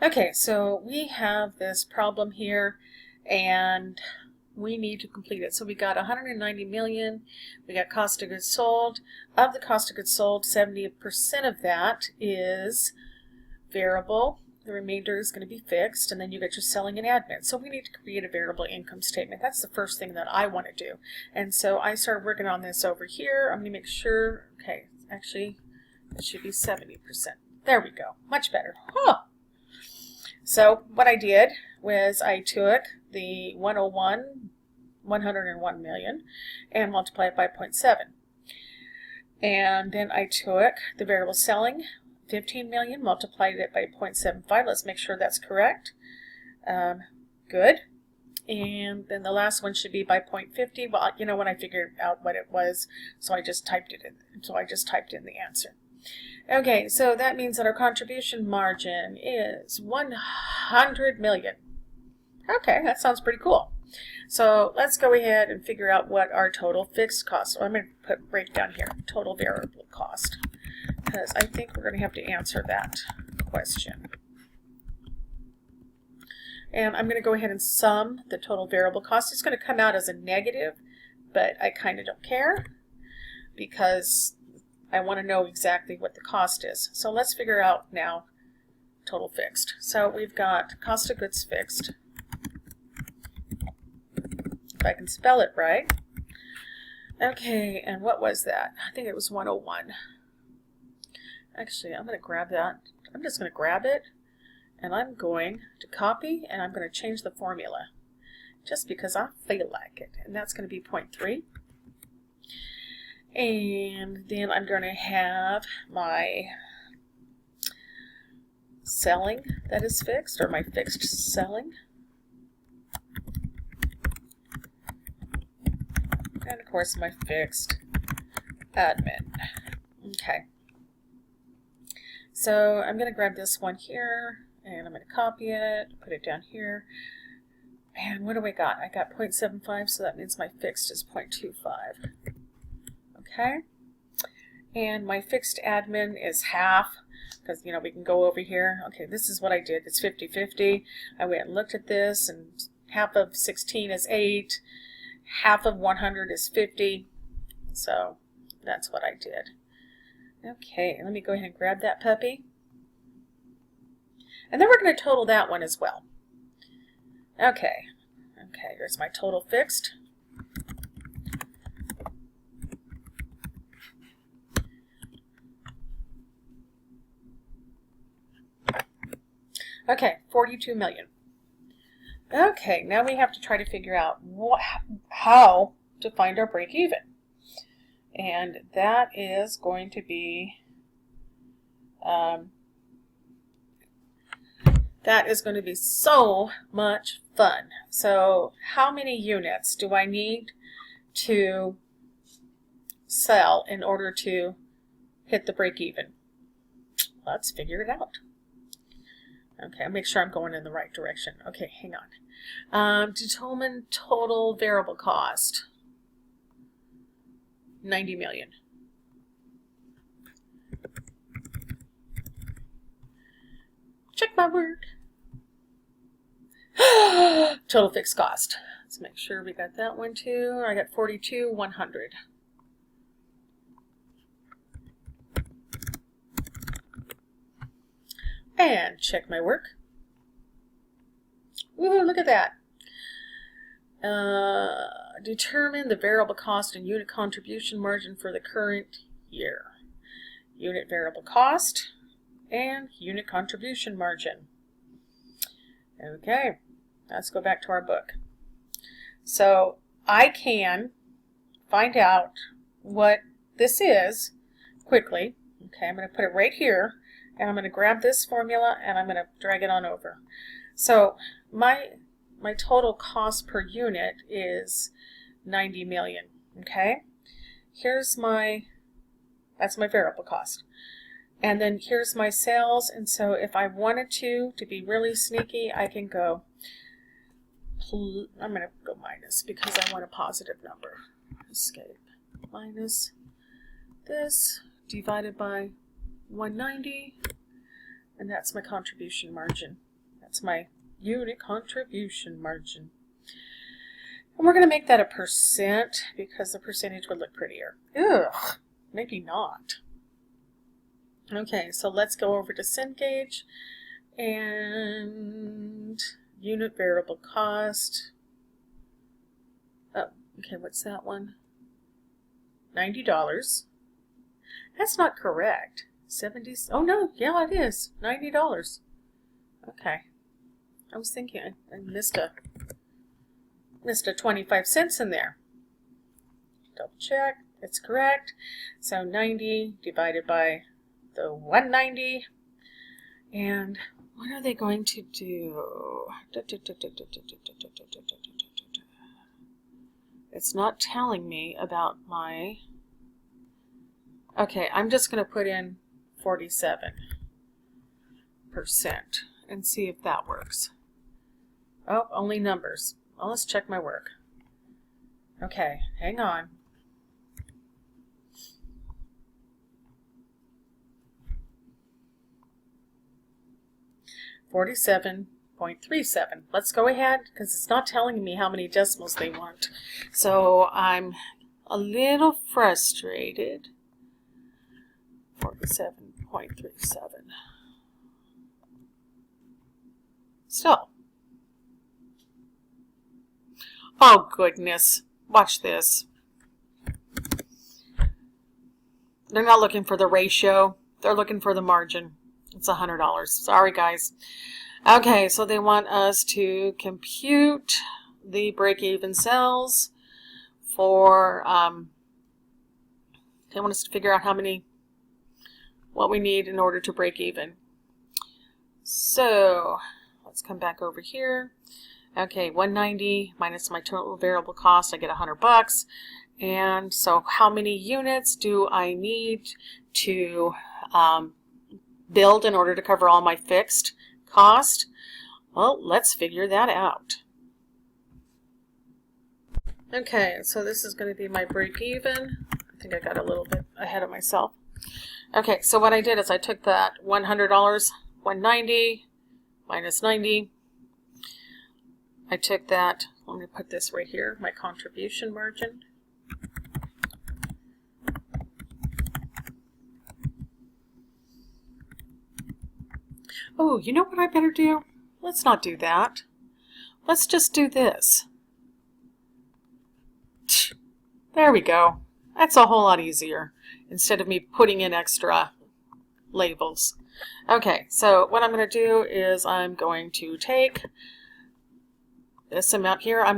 Okay, so we have this problem here and we need to complete it. So we got 190 million, we got cost of goods sold. Of the cost of goods sold, 70% of that is variable. The remainder is going to be fixed, and then you get your selling and admin. So we need to create a variable income statement. That's the first thing that I want to do. And so I started working on this over here. I'm going to make sure, okay, actually it should be 70%. There we go, much better. Huh. So what I did was I took the 101 million, and multiplied it by 0.7. And then I took the variable selling, 15 million, multiplied it by 0.75. Let's make sure that's correct. Good. And then the last one should be by 0.50. Well, you know, when I figured out what it was, so I just typed it in. So I just typed in the answer. Okay, so that means that our contribution margin is 100 million. Okay, that sounds pretty cool. So let's go ahead and figure out what our total fixed cost. So I'm going to break down here, total variable cost, because I think we're going to have to answer that question. And I'm going to go ahead and sum the total variable cost. It's going to come out as a negative, but I kind of don't care because I want to know exactly what the cost is. So let's figure out now total fixed. So we've got cost of goods fixed. If I can spell it right. Okay, and what was that? I think it was 101. Actually, I'm going to grab that. I'm just going to grab it, and I'm going to copy, and I'm going to change the formula just because I feel like it. And that's going to be 0.3. And then I'm going to have my selling that is fixed, or my fixed selling. And of course my fixed admin. Okay. So I'm going to grab this one here, and I'm going to copy it, put it down here. And what do we got? I got 0.75, so that means my fixed is 0.25. Okay. And my fixed admin is half, because, you know, we can go over here. Okay, this is what I did. It's 50-50. I went and looked at this, and half of 16 is 8. Half of 100 is 50. So that's what I did. Okay, let me go ahead and grab that puppy. And then we're going to total that one as well. Okay, here's my total fixed. Okay, 42 million. Okay, now we have to try to figure out how to find our break even. And that is going to be so much fun. So how many units do I need to sell in order to hit the break even? Let's figure it out. Okay, I'll make sure I'm going in the right direction. Okay, hang on. Determine total variable cost. 90 million. Check my work. Total fixed cost. Let's make sure we got that one too. I got 42,100. And check my work. Woohoo, look at that. Determine the variable cost and unit contribution margin for the current year. Unit variable cost and unit contribution margin. Okay, let's go back to our book. So I can find out what this is quickly. Okay, I'm going to put it right here. And I'm going to grab this formula and I'm going to drag it on over. So my total cost per unit is 90 million. Okay, that's my variable cost. And then here's my sales. And so if I wanted to be really sneaky, I can go, I'm going to go minus because I want a positive number. Escape. Minus this divided by 190, and that's my contribution margin. That's my unit contribution margin. And we're going to make that a percent because the percentage would look prettier. Ugh, maybe not. Okay, so let's go over to Cengage and unit variable cost. Oh, okay, what's that one? $90. That's not correct. 70. Oh no, yeah, it is. $90. Okay. I was thinking I missed a 25 cents in there. Double check. It's correct. So 90 divided by the 190. And what are they going to do? It's not telling me about my... Okay, I'm just going to put in 47% and see if that works. Oh, only numbers. Well, let's check my work. Okay, hang on. $47.37. Let's go ahead because it's not telling me how many decimals they want. So I'm a little frustrated. 47.37. Still. Oh goodness. Watch this. They're not looking for the ratio. They're looking for the margin. It's $100. Sorry, guys. Okay, so they want us to compute the break-even cells for, they want us to figure out what we need in order to break even. So, let's come back over here. Okay, 190 minus my total variable cost, I get $100. And so how many units do I need to build in order to cover all my fixed cost? Well, let's figure that out. Okay, so this is going to be my break even. I think I got a little bit ahead of myself. Okay, so what I did is I took that $100, 190 minus 90. I took that, let me put this right here, my contribution margin. Oh, you know what I better do? Let's not do that. Let's just do this. There we go. That's a whole lot easier instead of me putting in extra labels. Okay, so what I'm going to do is I'm going to take this amount here. I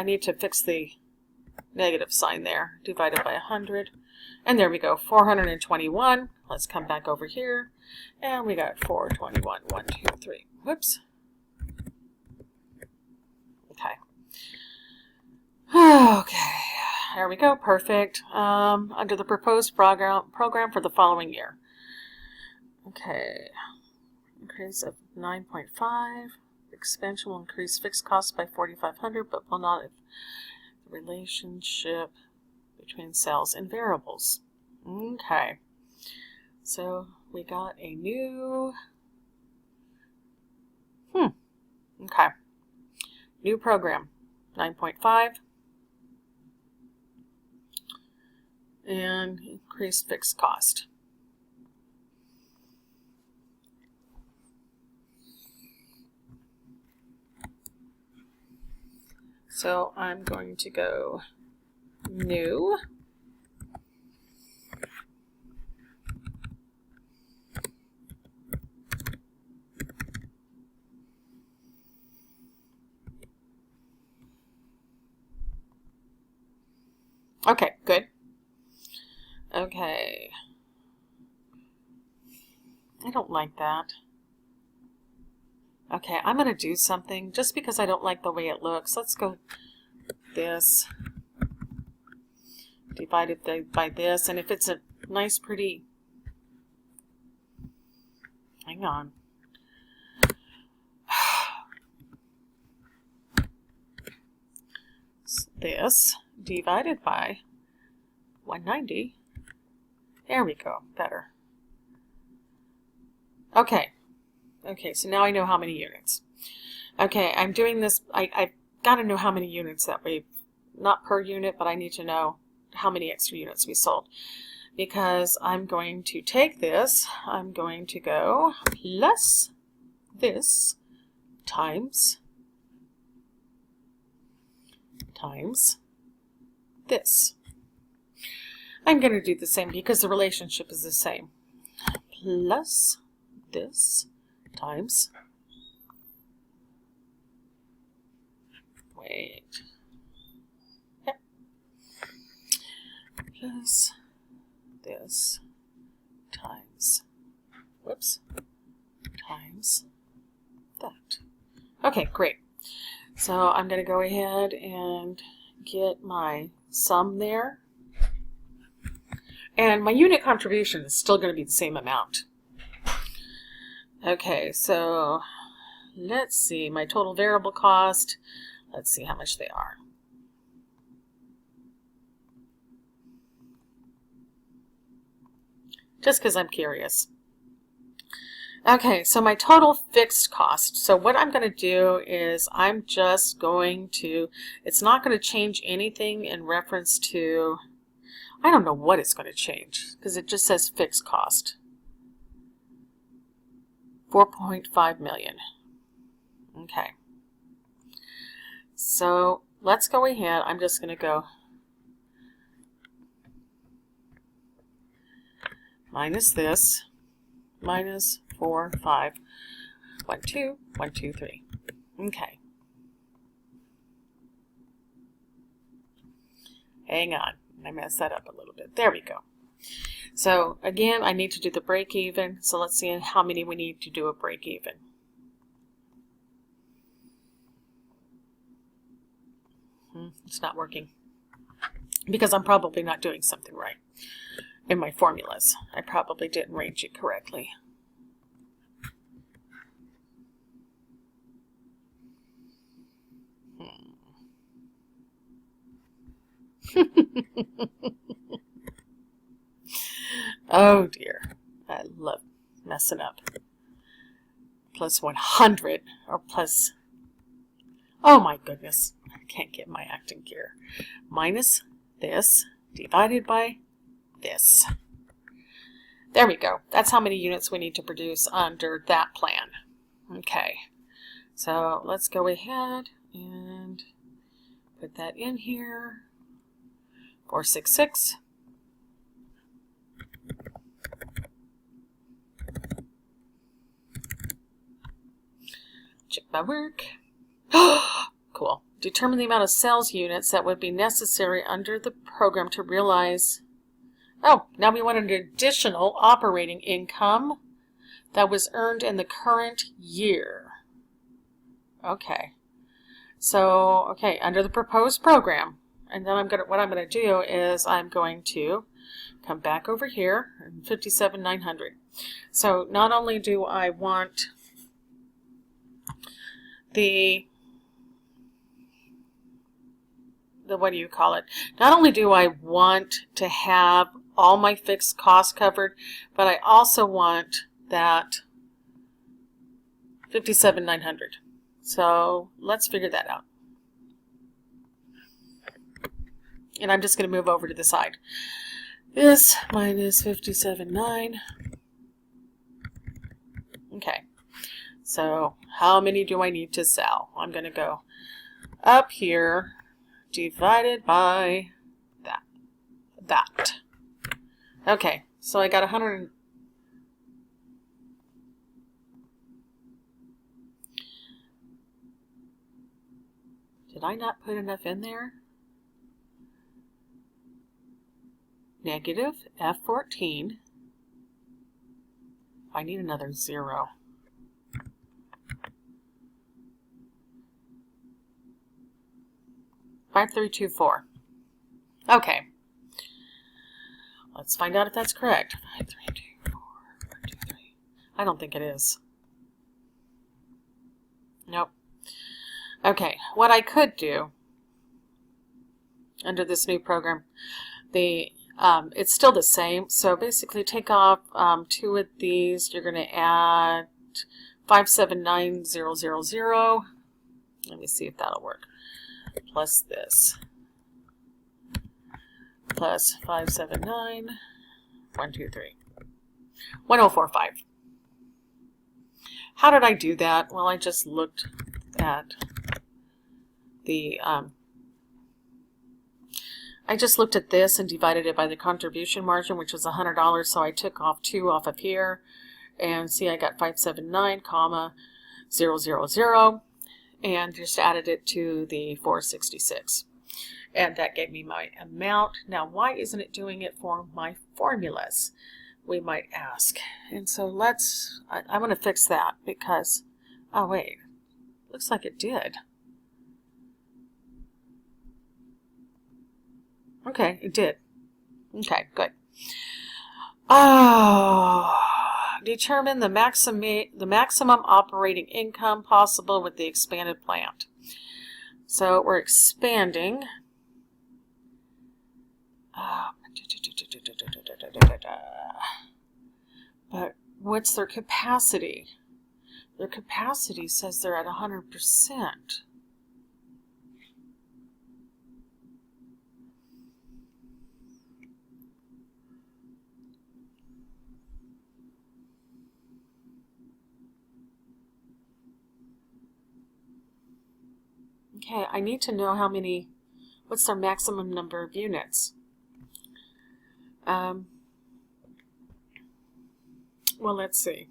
need to fix the negative sign there. Divided by 100. And there we go, 421. Let's come back over here. And we got 421. 1, 2, 3. Whoops. Okay. Okay. There we go. Perfect. Under the proposed program for the following year. Okay. Increase of 9.5. Expansion will increase fixed costs by 4,500, but will not the relationship between sales and variables. Okay. So we got a new okay. New program. 9.5. And increase fixed cost. So I'm going to go new. Okay, good. Okay. I don't like that. Okay, I'm going to do something just because I don't like the way it looks. Let's go this divided by this, and if it's a nice pretty, hang on. This divided by 190. There we go, better. Okay, Okay, so now I know how many units. Okay, I'm doing this, I've got to know how many units that we, not per unit, but I need to know how many extra units we sold. Because I'm going to take this, I'm going to go plus this times this. I'm going to do the same because the relationship is the same. Plus this times, plus this times, times that. Okay, great. So I'm going to go ahead and get my sum there. And my unit contribution is still going to be the same amount. Okay, so let's see, my total variable cost, let's see how much they are. Just because I'm curious. Okay, so my total fixed cost. So what I'm going to do is I'm just going to, it's not going to change anything in reference to, I don't know what it's going to change because it just says fixed cost. 4.5 million. Okay. So let's go ahead. I'm just going to go minus this, minus 4, 5, 1, 2, 1, 2, 3. Okay. Hang on. I messed that up a little bit. There we go. So again, I need to do the break even. So let's see how many we need to do a break even. It's not working because I'm probably not doing something right in my formulas. I probably didn't range it correctly. Oh dear, I love messing up. Plus 100 or plus, oh my goodness, I can't get my acting gear. Minus this divided by this. There we go. That's how many units we need to produce under that plan. Okay, so let's go ahead and put that in here. 466. Check my work. Cool. Determine the amount of sales units that would be necessary under the program to realize. Oh, now we want an additional operating income that was earned in the current year. Okay. So, okay, under the proposed program. And then what I'm going to do is I'm going to come back over here, 57,900. So not only do I want the what do you call it? Not only do I want to have all my fixed costs covered, but I also want that 57,900. So let's figure that out. And I'm just going to move over to the side. This minus 57,900. Okay. So how many do I need to sell? I'm going to go up here, divided by that. Okay, so I got 100. Did I not put enough in there? Negative F14. I need another 0. $5,324. Okay. Let's find out if that's correct. 5,324. 123. I don't think it is. Nope. Okay, what I could do under this new program, it's still the same. So basically take off 2 of these. You're going to add 579000. Let me see if that'll work. Plus this. Plus 579, 123. 1045. How did I do that? Well, I just looked at the this and divided it by the contribution margin, which was $100. So I took off 2 off of here, and see, I got 579, comma 000, and just added it to the 466, and that gave me my amount. Now, why isn't it doing it for my formulas, we might ask? And so I'm going to fix that because, oh wait, looks like it did. Okay, it did. Okay, good. Oh, determine the maximum operating income possible with the expanded plant. So we're expanding. But what's their capacity? Their capacity says they're at 100%. Okay, I need to know what's their maximum number of units. Well, let's see.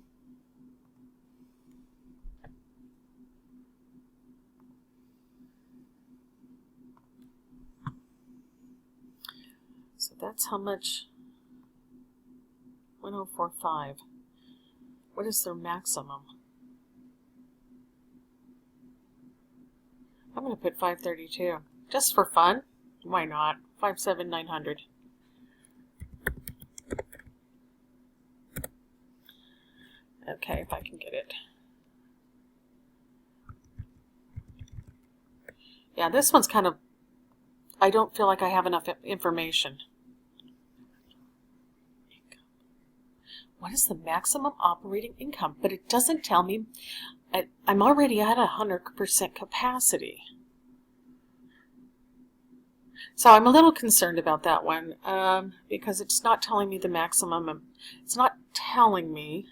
So that's how much, 1045. What is their maximum? I'm going to put 532. Just for fun. Why not? 57900. Okay, if I can get it. Yeah, this one's kind of, I don't feel like I have enough information. What is the maximum operating income? But it doesn't tell me. I'm already at 100% capacity. So I'm a little concerned about that one because it's not telling me the maximum. It's not telling me.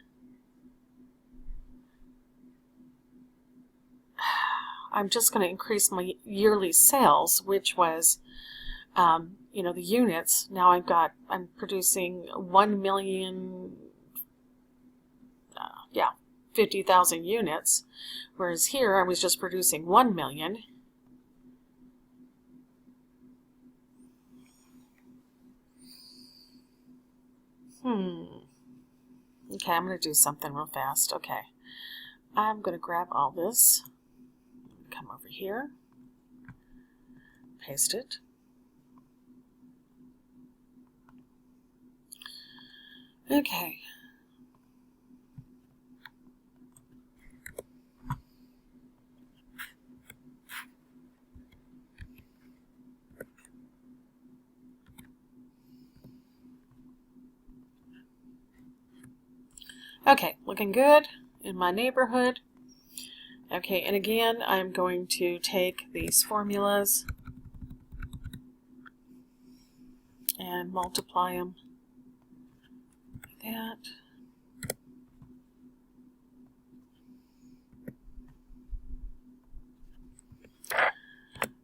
I'm just going to increase my yearly sales, which was, you know, the units. Now I'm producing 50,000 units, whereas here I was just producing 1 million. Okay, I'm going to do something real fast. Okay, I'm going to grab all this, come over here, paste it. Okay. Okay, looking good in my neighborhood. Okay, and again, I'm going to take these formulas and multiply them like that.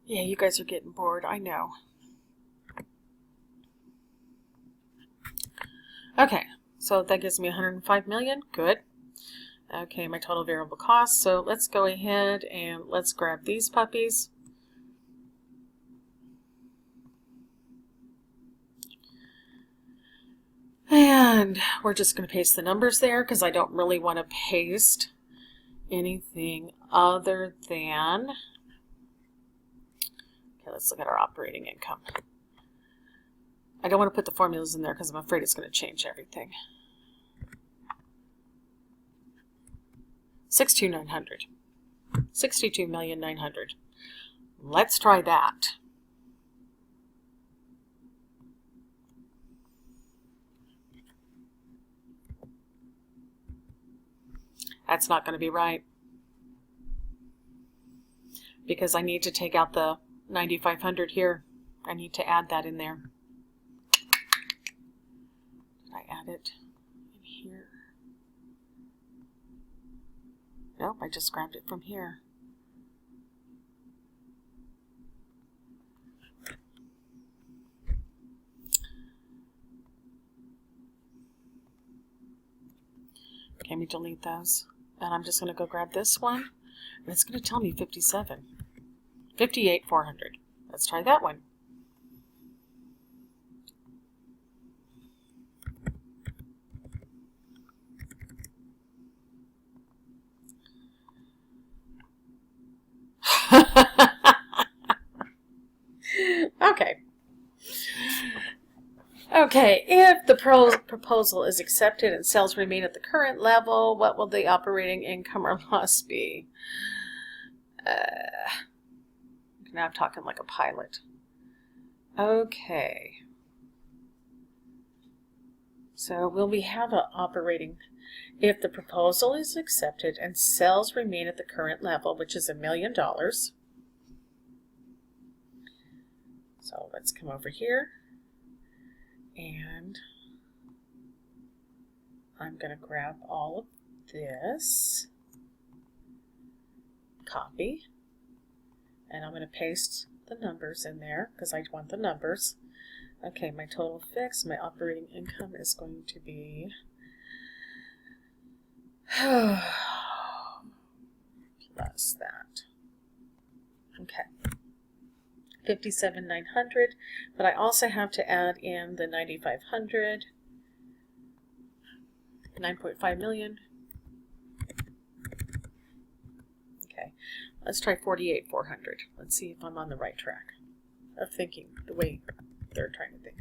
Yeah, you guys are getting bored, I know. Okay, so that gives me 105 million, good. Okay, my total variable cost, so let's go ahead and let's grab these puppies. And we're just going to paste the numbers there because I don't really want to paste anything other than, okay, let's look at our operating income. I don't want to put the formulas in there because I'm afraid it's going to change everything. 62,900. 62,900,000. Let's try that. That's not going to be right, because I need to take out the 9,500 here. I need to add that in there. Did I add it in here? Nope, I just grabbed it from here. Let me delete those. And I'm just going to go grab this one. And it's going to tell me 57. 58,400. Let's try that one. Okay. Okay, if the proposal is accepted and sales remain at the current level, what will the operating income or loss be? Now I'm talking like a pilot. Okay. So will we have an operating, if the proposal is accepted and sales remain at the current level, which is $1 million. So let's come over here. And I'm going to grab all of this, copy, and I'm going to paste the numbers in there because I want the numbers. Okay, my total fixed, my operating income is going to be plus that. Okay. 57,900, but I also have to add in the 9,500, 9.5 million. Okay, let's try 48,400. Let's see if I'm on the right track of thinking the way they're trying to think.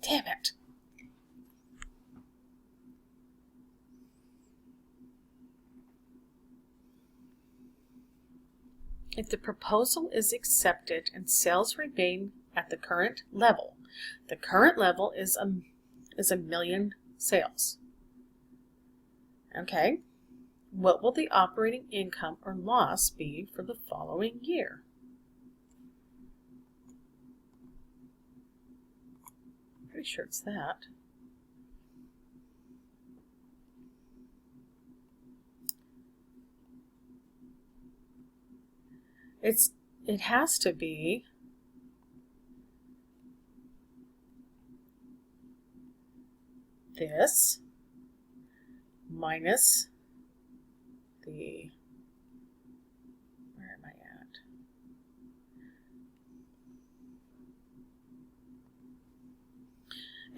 Damn it! If the proposal is accepted and sales remain at the current level is a million sales. Okay, what will the operating income or loss be for the following year? Pretty sure it's that. It has to be this minus the, where am I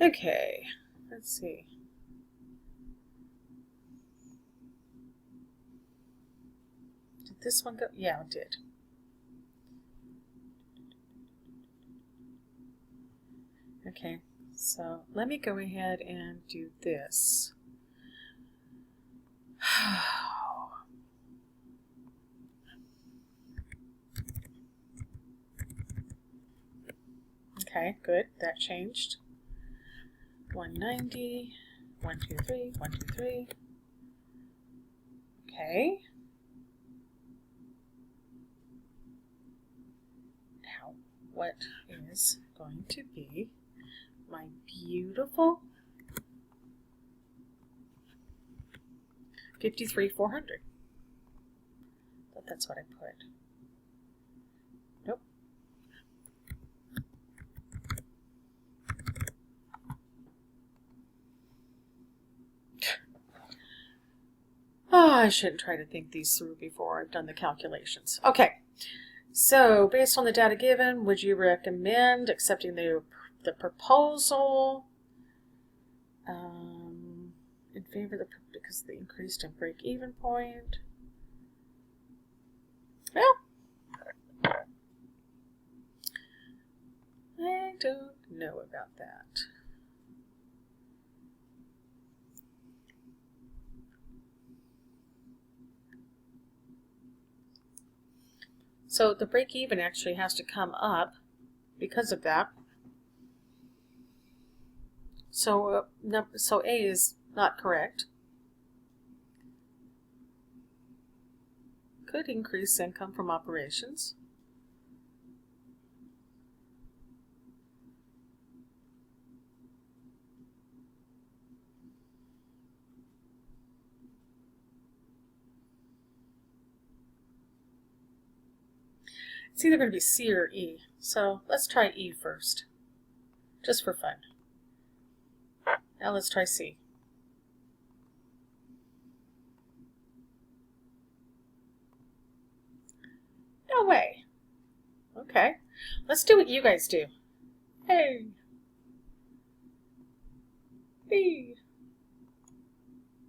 at? Okay, let's see. Did this one go? Yeah, it did. Okay, so let me go ahead and do this. Okay, good, that changed. 190, 123, 123. Okay. Now, what is going to be my beautiful 53,400? But that's what I put. Nope. Oh, I shouldn't try to think these through before I've done the calculations. Okay, so based on the data given, would you recommend accepting the proposal in favor of the, because of the increased and break-even point? Well, I don't know about that. So the break-even actually has to come up because of that. So, so A is not correct. Could increase income from operations. It's either going to be C or E. So let's try E first, just for fun. Now let's try C. No way. Okay, let's do what you guys do. Hey. B.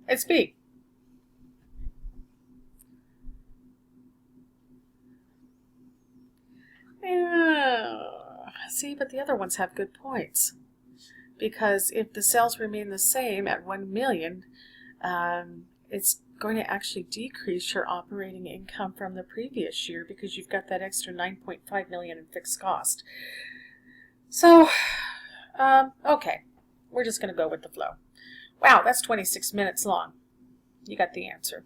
It's B. Yeah. See, but the other ones have good points. Because if the sales remain the same at 1 million, it's going to actually decrease your operating income from the previous year because you've got that extra 9.5 million in fixed cost. So, okay, we're just going to go with the flow. Wow, that's 26 minutes long. You got the answer.